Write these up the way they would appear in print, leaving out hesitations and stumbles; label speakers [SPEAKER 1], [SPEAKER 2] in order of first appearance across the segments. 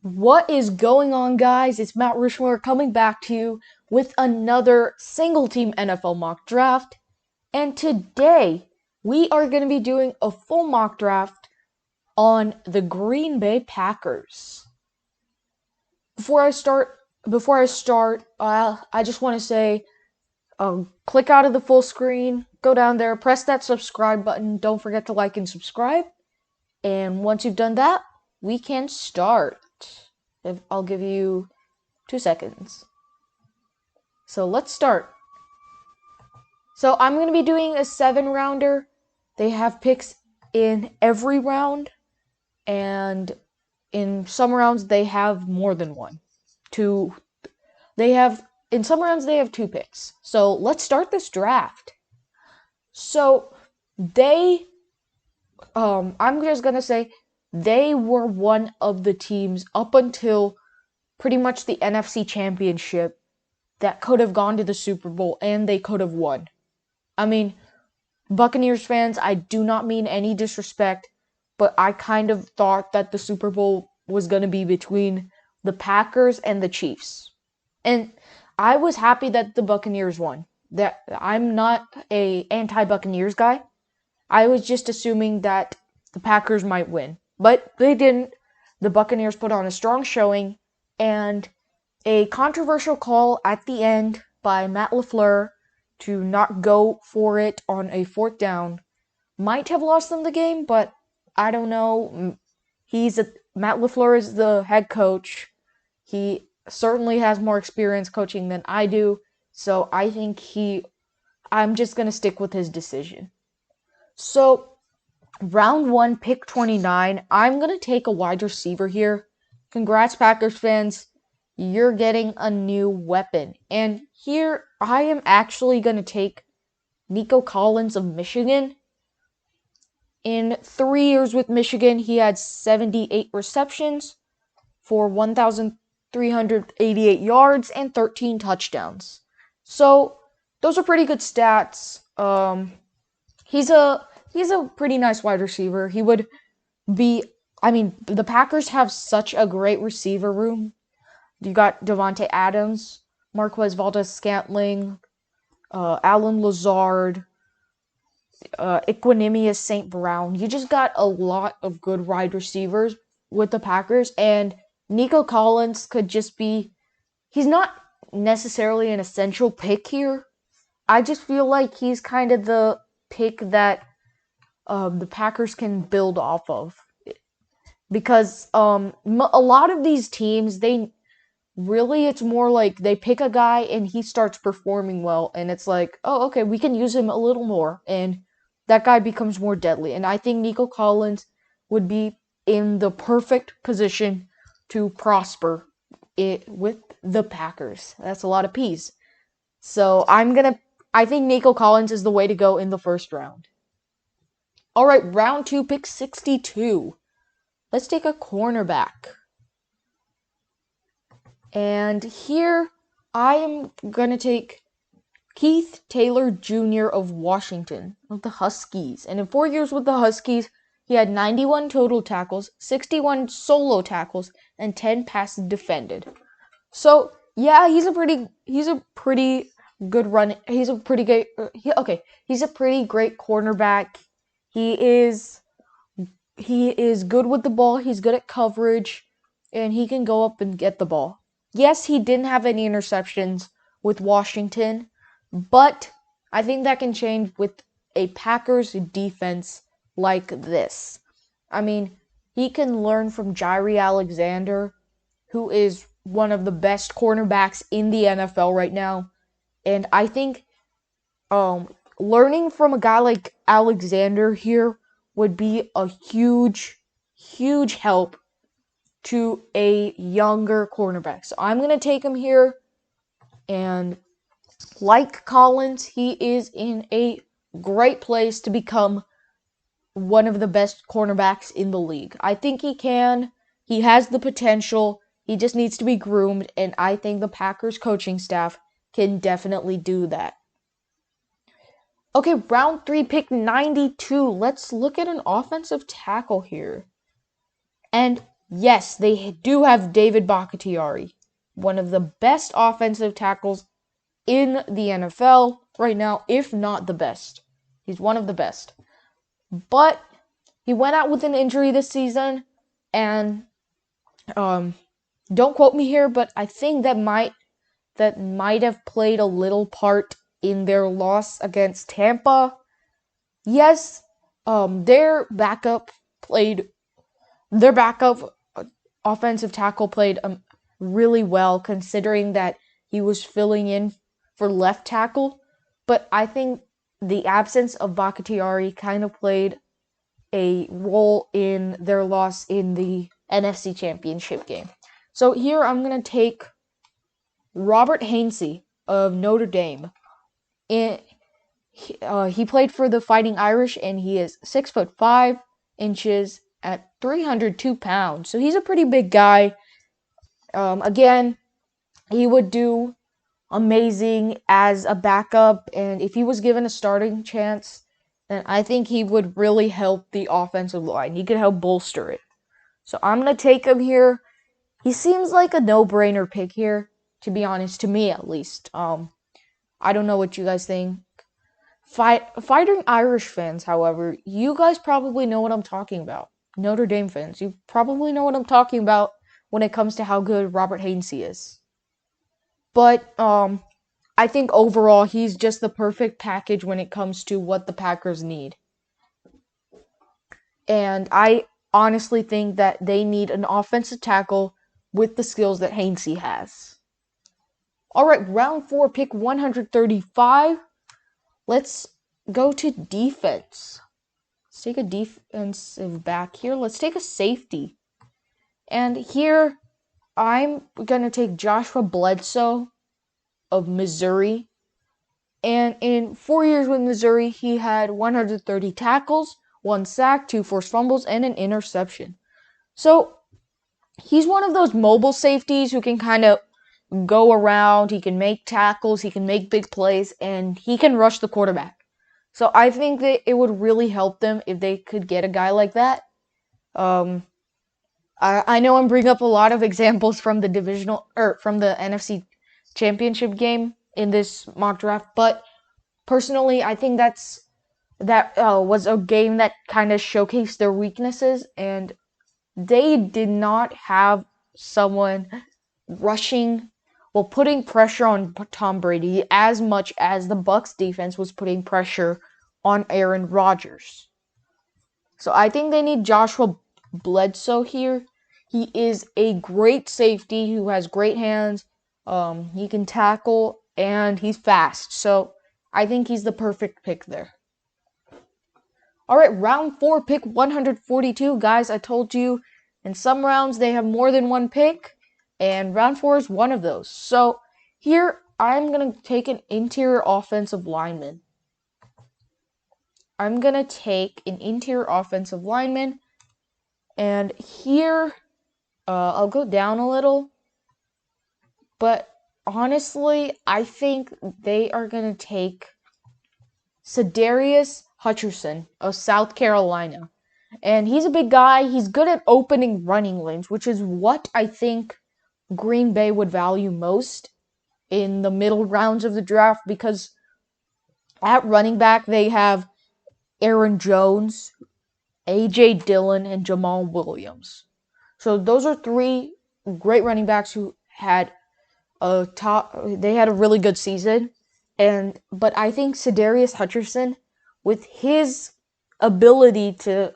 [SPEAKER 1] What is going on, guys? It's Matt Rushmore coming back to you with another single team NFL mock draft. And today, we are going to be doing a full mock draft on the Green Bay Packers. Before I start, I just want to say, click out of the full screen, go down there, press that subscribe button. Don't forget to like and subscribe. And once you've done that, we can start. I'll give you 2 seconds. So let's start. So I'm going to be doing a 7-rounder. They have picks in every round, and in some rounds they have more than one. In some rounds they have 2 picks. So let's start this draft. So I'm just going to say they were one of the teams up until pretty much the NFC Championship that could have gone to the Super Bowl and they could have won. I mean, Buccaneers fans, I do not mean any disrespect, but I kind of thought that the Super Bowl was going to be between the Packers and the Chiefs. And I was happy that the Buccaneers won. That I'm not a anti-Buccaneers guy. I was just assuming that the Packers might win, but they didn't. The Buccaneers put on a strong showing, and a controversial call at the end by Matt LaFleur to not go for it on a 4th down might have lost them the game, but I don't know. Matt LaFleur is the head coach. He certainly has more experience coaching than I do, so I'm just going to stick with his decision. So, round 1, pick 29, I'm going to take a wide receiver here. Congrats, Packers fans. You're getting a new weapon. And here, I am actually going to take Nico Collins of Michigan. In 3 years with Michigan, he had 78 receptions for 1,388 yards and 13 touchdowns. So, those are pretty good stats. He's a pretty nice wide receiver. The Packers have such a great receiver room. You got Davante Adams, Marquez Valdes-Scantling, Allen Lazard, Equanimeous St. Brown. You just got a lot of good wide receivers with the Packers, and Nico Collins could just be. He's not necessarily an essential pick here. I just feel like he's kind of the pick that the Packers can build off of. Because a lot of these teams, it's more like they pick a guy and he starts performing well, and it's like, oh, okay, we can use him a little more, and that guy becomes more deadly. And I think Nico Collins would be in the perfect position to prosper with the Packers. That's a lot of P's. So I think Nico Collins is the way to go in the first round. All right, round 2, pick 62. Let's take a cornerback. And here I am going to take Keith Taylor Jr. of Washington, of the Huskies. And in 4 years with the Huskies, he had 91 total tackles, 61 solo tackles, and 10 passes defended. So, yeah, he's a pretty good run. He's a pretty great cornerback. He is good with the ball, he's good at coverage, and he can go up and get the ball. Yes, he didn't have any interceptions with Washington, but I think that can change with a Packers defense like this. I mean, he can learn from Jaire Alexander, who is one of the best cornerbacks in the NFL right now. And I think learning from a guy like Alexander here would be a huge, huge help to a younger cornerback. So I'm going to take him here. And like Collins, he is in a great place to become one of the best cornerbacks in the league. I think he can. He has the potential. He just needs to be groomed. And I think the Packers coaching staff can definitely do that. Okay, round 3, pick 92. Let's look at an offensive tackle here. And yes, they do have David Bakhtiari, one of the best offensive tackles in the NFL right now, if not the best. He's one of the best. But he went out with an injury this season, and don't quote me here, but I think that might have played a little part in their loss against Tampa. Yes, their backup offensive tackle played really well, considering that he was filling in for left tackle. But I think the absence of Bakhtiari kind of played a role in their loss in the NFC Championship game. So here I'm going to take Robert Hainsey of Notre Dame. He played for the Fighting Irish, and he is 6'5" at 302 pounds. So he's a pretty big guy. Again, he would do amazing as a backup, and if he was given a starting chance, then I think he would really help the offensive line. He could help bolster it. So I'm going to take him here. He seems like a no-brainer pick here, to be honest, to me at least. I don't know what you guys think. Fighting Irish fans, however, you guys probably know what I'm talking about. Notre Dame fans, you probably know what I'm talking about when it comes to how good Robert Hainsey is. But I think overall he's just the perfect package when it comes to what the Packers need. And I honestly think that they need an offensive tackle with the skills that Hainsey has. All right, round 4, pick 135. Let's go to defense. Let's take a defensive back here. Let's take a safety. And here, I'm going to take Joshua Bledsoe of Missouri. And in 4 years with Missouri, he had 130 tackles, 1 sack, 2 forced fumbles, and an interception. So, he's one of those mobile safeties who can kind of go around, he can make tackles, he can make big plays, and he can rush the quarterback. So I think that it would really help them if they could get a guy like that. I know I'm bringing up a lot of examples from the from the NFC Championship game in this mock draft, but personally, I think that was a game that kind of showcased their weaknesses, and they did not have someone putting pressure on Tom Brady as much as the Bucs defense was putting pressure on Aaron Rodgers. So I think they need Joshua Bledsoe here. He is a great safety who has great hands. He can tackle, and he's fast. So I think he's the perfect pick there. All right, round 4, pick 142. Guys, I told you in some rounds they have more than one pick, and round 4 is one of those. So here I'm going to take an interior offensive lineman. And here I'll go down a little, but honestly, I think they are going to take Sadarius Hutcherson of South Carolina. And he's a big guy. He's good at opening running lanes, which is what I think Green Bay would value most in the middle rounds of the draft, because at running back they have Aaron Jones, A.J. Dillon, and Jamal Williams. So those are 3 great running backs who had a really good season. But I think Sadarius Hutcherson, with his ability to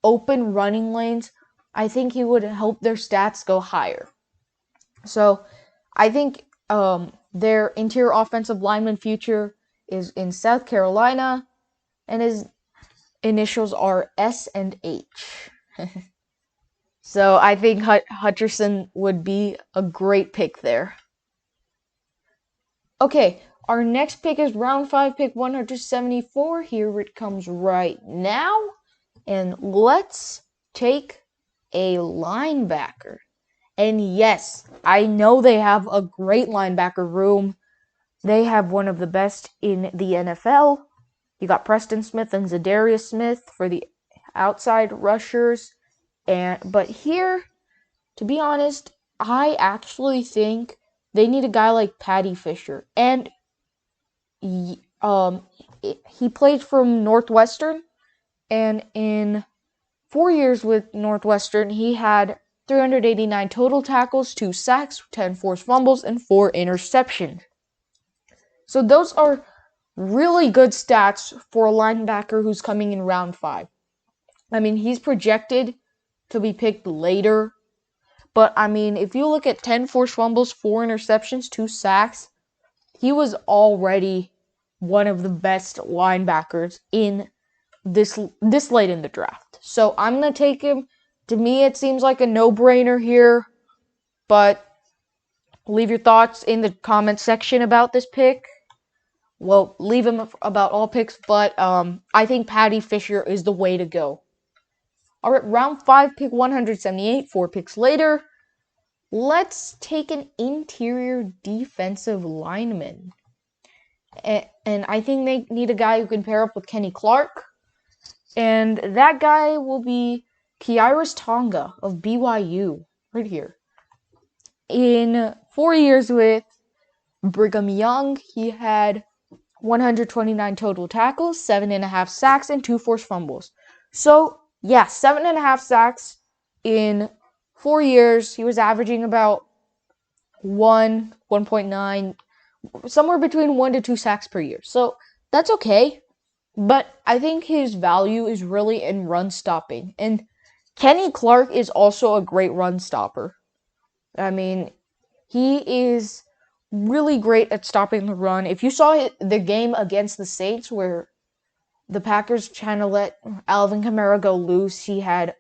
[SPEAKER 1] open running lanes, I think he would help their stats go higher. So I think their interior offensive lineman future is in South Carolina, and his initials are S and H. So I think Hutcherson would be a great pick there. Okay, our next pick is round 5, pick 174. Here it comes right now. And let's take a linebacker. And yes, I know they have a great linebacker room. They have one of the best in the NFL. You got Preston Smith and Za'Darius Smith for the outside rushers. But here, to be honest, I actually think they need a guy like Patty Fisher. And he, he played from Northwestern, and in 4 years with Northwestern, he had 389 total tackles, 2 sacks, 10 forced fumbles, and 4 interceptions. So those are really good stats for a linebacker who's coming in round 5. I mean, he's projected to be picked later, but I mean, if you look at 10 forced fumbles, 4 interceptions, 2 sacks, he was already one of the best linebackers in this late in the draft. So I'm going to take him. To me, it seems like a no-brainer here, but leave your thoughts in the comment section about this pick. Well, leave them about all picks, but I think Patty Fisher is the way to go. All right, round 5, pick 178, 4 picks later. Let's take an interior defensive lineman. And I think they need a guy who can pair up with Kenny Clark. And that guy will be Khyiris Tonga of BYU, right here. In 4 years with Brigham Young, he had 129 total tackles, 7.5 sacks, and 2 forced fumbles. So, yeah, 7.5 sacks in 4 years. He was averaging about 1.9, somewhere between 1 to 2 sacks per year. So, that's okay. But I think his value is really in run stopping. And Kenny Clark is also a great run stopper. I mean, he is really great at stopping the run. If you saw the game against the Saints where the Packers trying to let Alvin Kamara go loose, he had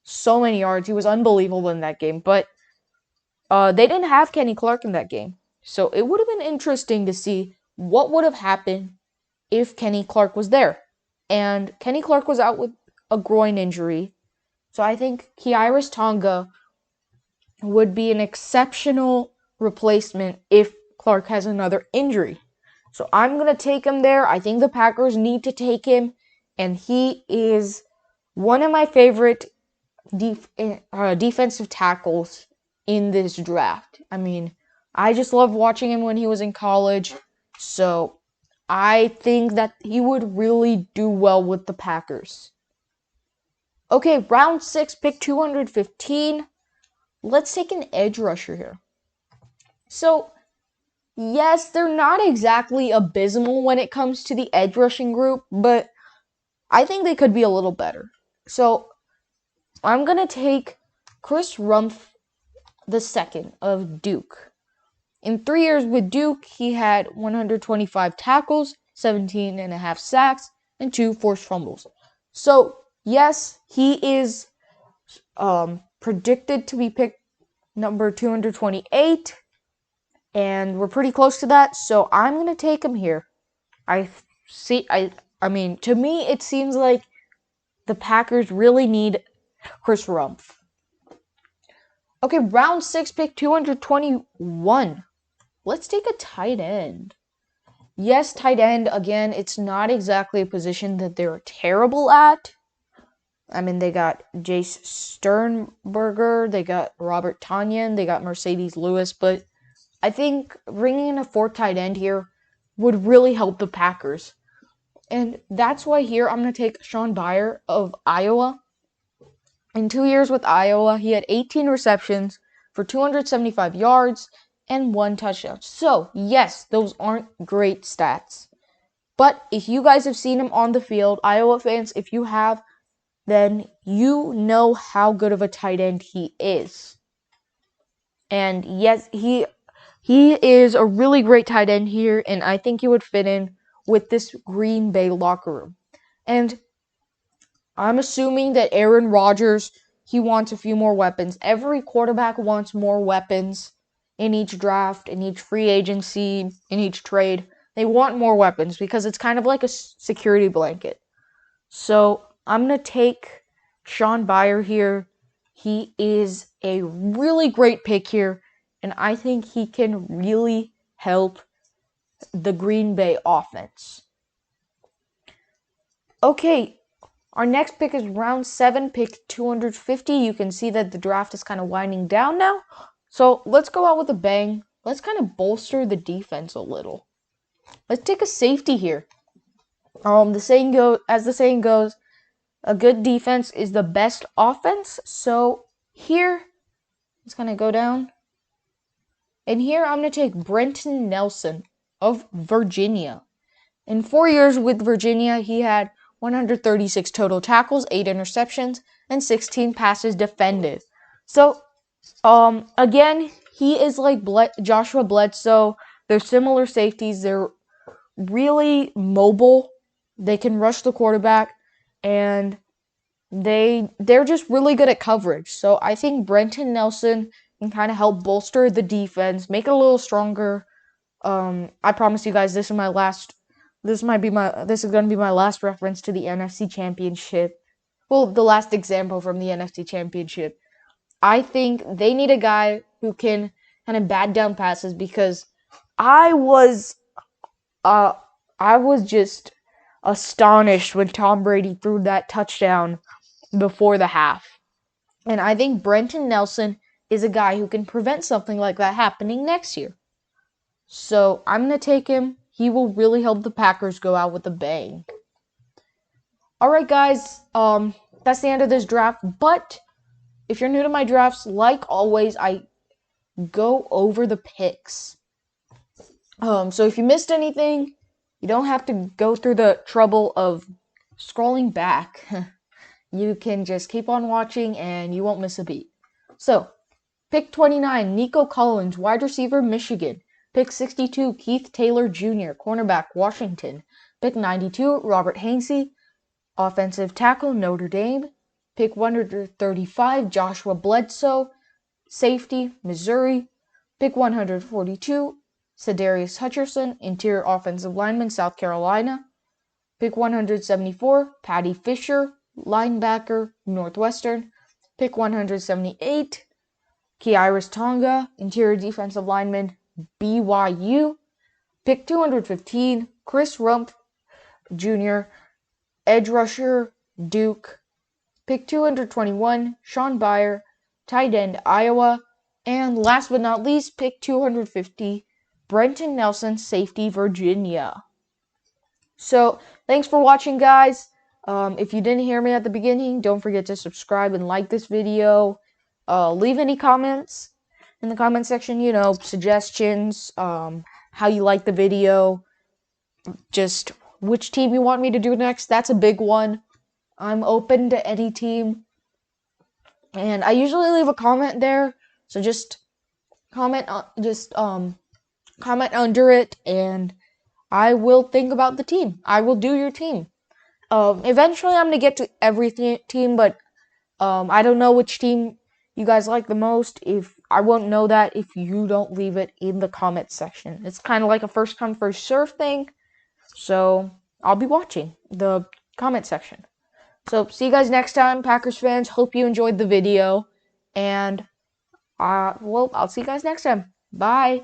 [SPEAKER 1] so many yards. He was unbelievable in that game. But they didn't have Kenny Clark in that game. So it would have been interesting to see what would have happened if Kenny Clark was there. And Kenny Clark was out with a groin injury. So I think Khyiris Tonga would be an exceptional replacement if Clark has another injury. So I'm going to take him there. I think the Packers need to take him. And he is one of my favorite defensive tackles in this draft. I mean, I just loved watching him when he was in college. So I think that he would really do well with the Packers. Okay, round 6, pick 215. Let's take an edge rusher here. So, yes, they're not exactly abysmal when it comes to the edge rushing group, but I think they could be a little better. So, I'm going to take Chris Rumph II of Duke. In 3 years with Duke, he had 125 tackles, 17.5 sacks, and 2 forced fumbles. So, yes, he is predicted to be picked number 228, and we're pretty close to that, so I'm going to take him here. I mean, to me, it seems like the Packers really need Chris Rumph. Okay, round 6, pick 221. Let's take a tight end. Yes, tight end, again, it's not exactly a position that they're terrible at. I mean, they got Jace Sternberger, they got Robert Tonyan, they got Mercedes Lewis, but I think bringing in a 4th tight end here would really help the Packers. And that's why here I'm going to take Shaun Beyer of Iowa. In 2 years with Iowa, he had 18 receptions for 275 yards and 1 touchdown. So, yes, those aren't great stats. But if you guys have seen him on the field, Iowa fans, if you have, then you know how good of a tight end he is. And yes, he is a really great tight end here, and I think he would fit in with this Green Bay locker room. And I'm assuming that Aaron Rodgers, he wants a few more weapons. Every quarterback wants more weapons in each draft, in each free agency, in each trade. They want more weapons because it's kind of like a security blanket. So I'm going to take Shaun Beyer here. He is a really great pick here, and I think he can really help the Green Bay offense. Okay, Our next pick is round 7, pick 250. You can see that the draft is kind of winding down now. So let's go out with a bang. Let's kind of bolster the defense a little. Let's take a safety here. The saying goes, a good defense is the best offense. So here, it's gonna go down. And here I'm gonna take Brenton Nelson of Virginia. In 4 years with Virginia, he had 136 total tackles, 8 interceptions, and 16 passes defended. So, again, he is like Joshua Bledsoe. They're similar safeties. They're really mobile. They can rush the quarterback, and they're just really good at coverage. So I think Brenton Nelson can kind of help bolster the defense, make it a little stronger. I promise you guys, this is going to be my last reference to the NFC Championship. Well, the last example from the NFC Championship. I think they need a guy who can kind of bat down passes, because I was just astonished when Tom Brady threw that touchdown before the half. And I think Brenton Nelson is a guy who can prevent something like that happening next year. So I'm going to take him. He will really help the Packers go out with a bang. Alright guys, that's the end of this draft. But if you're new to my drafts, like always, I go over the picks. So if you missed anything, you don't have to go through the trouble of scrolling back. You can just keep on watching and you won't miss a beat. So, pick 29, Nico Collins, wide receiver, Michigan. Pick 62, Keith Taylor Jr., cornerback, Washington. Pick 92, Robert Hainsey, offensive tackle, Notre Dame. Pick 135, Joshua Bledsoe, safety, Missouri. Pick 142, Cedarius Hutcherson, interior offensive lineman, South Carolina. Pick 174, Patty Fisher, linebacker, Northwestern. Pick 178, Khyiris Tonga, interior defensive lineman, BYU. Pick 215, Chris Rumpf Jr., edge rusher, Duke. Pick 221, Sean Byer, tight end, Iowa. And last but not least, pick 250, Brenton Nelson, safety, Virginia. So, thanks for watching, guys. If you didn't hear me at the beginning, don't forget to subscribe and like this video. Leave any comments in the comment section, suggestions, how you like the video, just which team you want me to do next. That's a big one. I'm open to any team. And I usually leave a comment there, so just comment under it, and I will think about the team. I will do your team. Eventually I'm gonna get to every team, but I don't know which team you guys like the most. If I won't know that if you don't leave it in the comment section. It's kind of like a first come first serve thing. So I'll be watching the comment section. So see you guys next time, Packers fans. Hope you enjoyed the video, and I'll see you guys next time. Bye.